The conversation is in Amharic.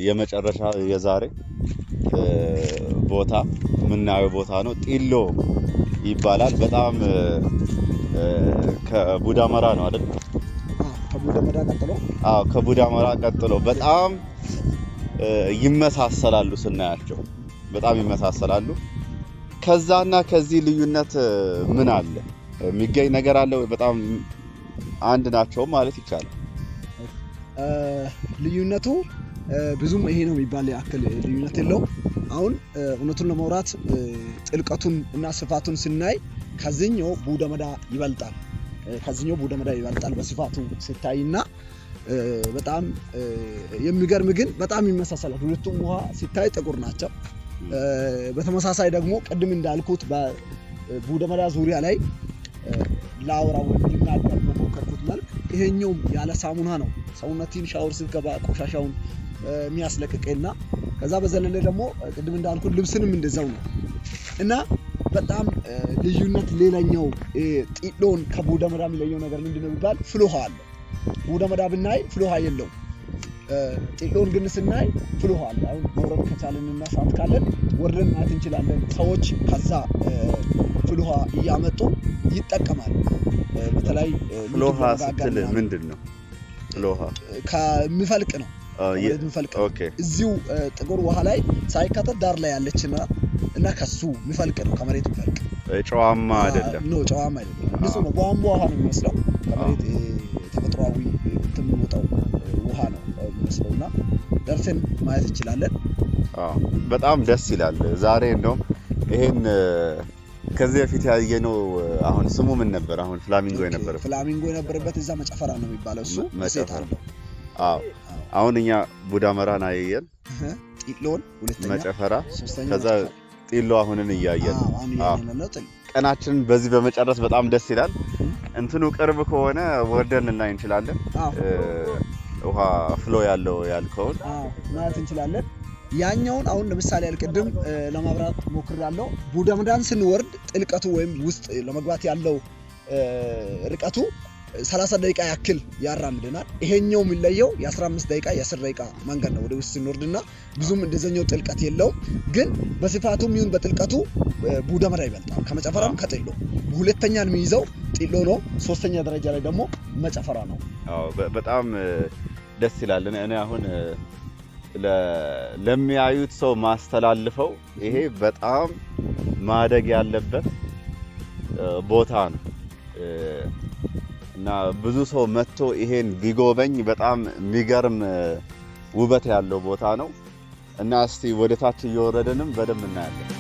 የመጨረሻ የዛሬ ቦታ ምናየው ቦታ ነው። ጢሎ ይባላል። በጣም ከቡዳመራ ነው አይደል? ከቡዳመራ ቀጥሎ በጣም ይመሳሰላሉ ስናያቸው በጣም ይመሳሰላሉ። ከዛና ከዚህ ልዩነት ምን አለ? የሚገኝ ነገር አለ? በጣም አንድ ናቸው ማለት ይቻላል። ልዩነቱ ብዙም ይሄ ነው የሚባል ያክል ልዩነት የለው። አሁን እውነቱን ለማውራት ጥልቀቱን እና ስፋቱን ስናይ ከዚህኛው ቡዳመራ ይበልጣል። በስፋቱ ሲታይና በጣም የሚገርም ግን በጣም ይመሳሰላል። ሁለቱም ውሃ ሲታይ ጥቁር ናቸው። በተመሳሳይ ደግሞ ቅድም እንዳልኩት በቡዳመራ ዙሪያ ላይ ላወራው ልናገር በሞከርኩት መልክ ይሄኛው ያለ ሳሙና ነው ሰውነትን ሻወር ስትገባ ቆሻሻውን የሚያስለቅቅና ከዛ በዘለለ ደግሞ ቅድም እንዳልኩት ልብስንም እንደዛው ነው እና በጣም ልዩነት። ሌላኛው ጢሎን ከቡዳመራ የሚለየው ነገር ምንድነው ቢባል ፍልውሃ አለ። ቡዳመራ ብናይ ፍልውሃ የለውም። ጢሎን ግን ስናይ ፍልውሃ አለ። አሁን መውረድ ከቻለንና ሰዓት ካለን ወርደን ማየት እንችላለን። ሰዎች ከዛ ፍልውሃ እያመጡ ይጠቀማሉ። በተለይ ፍልውሃ ስትል ምንድነው? ፍልውሃ ከሚፈልቅ ነው። ኦኬ። እዚሁ ጥቁር ውሃ ላይ ሳይካተት ዳር ላይ ያለችና እና ከሱ የሚፈልቅ ነው። ከመሬት የሚፈልቅ ጨዋማ አይደለም። ጨዋማ አይደለም። ንጹህ ነው። ቧንቧ ውሃ ነው የሚመስለው። ከመሬት ተፈጥሯዊ የሚወጣው ውሃ ነው የሚመስለውና ደርሰን ማየት እንችላለን። በጣም ደስ ይላል። ዛሬ እንደውም ይሄን ከዚህ በፊት ያየነው አሁን ስሙ ምን ነበር? አሁን ፍላሚንጎ የነበረበት እዛ መጨፈራ ነው የሚባለው። እሱ መጨፈራ ነው። አሁን እኛ ቡዳመራን አየን፣ ጢሎን ሁለተኛ፣ መጨፈራ ከዛ ጢሎ አሁንን እያየን ነው። ቀናችን በዚህ በመጨረስ በጣም ደስ ይላል። እንትኑ ቅርብ ከሆነ ወርደን ልናይ እንችላለን። ውሃ ፍሎ ያለው ያልከውን ማየት እንችላለን። ያኛውን አሁን ለምሳሌ ያልቀድም ለማብራት ሞክራለሁ። ቡዳመራን ስንወርድ ጥልቀቱ ወይም ውስጥ ለመግባት ያለው ርቀቱ 30 ደቂቃ ያክል ያራምደናል። ይሄኛው የሚለየው የ15 ደቂቃ የ10 ደቂቃ መንገድ ነው ወደ ውስጥ ስንወርድና ብዙም እንደዛኛው ጥልቀት የለውም። ግን በስፋቱም ይሁን በጥልቀቱ ቡዳመራ ይበልጣል ከመጨፈራም ከጢሎ። ሁለተኛን የሚይዘው ጢሎ ነው። ሶስተኛ ደረጃ ላይ ደግሞ መጨፈራ ነው። በጣም ደስ ይላል። እኔ አሁን ለሚያዩት ሰው ማስተላልፈው ይሄ በጣም ማደግ ያለበት ቦታ ነው እና ብዙ ሰው መጥቶ ይሄን ቢጎበኝ በጣም የሚገርም ውበት ያለው ቦታ ነው እና እስቲ ወደ ታች እየወረደንም በደንብ እናያለን።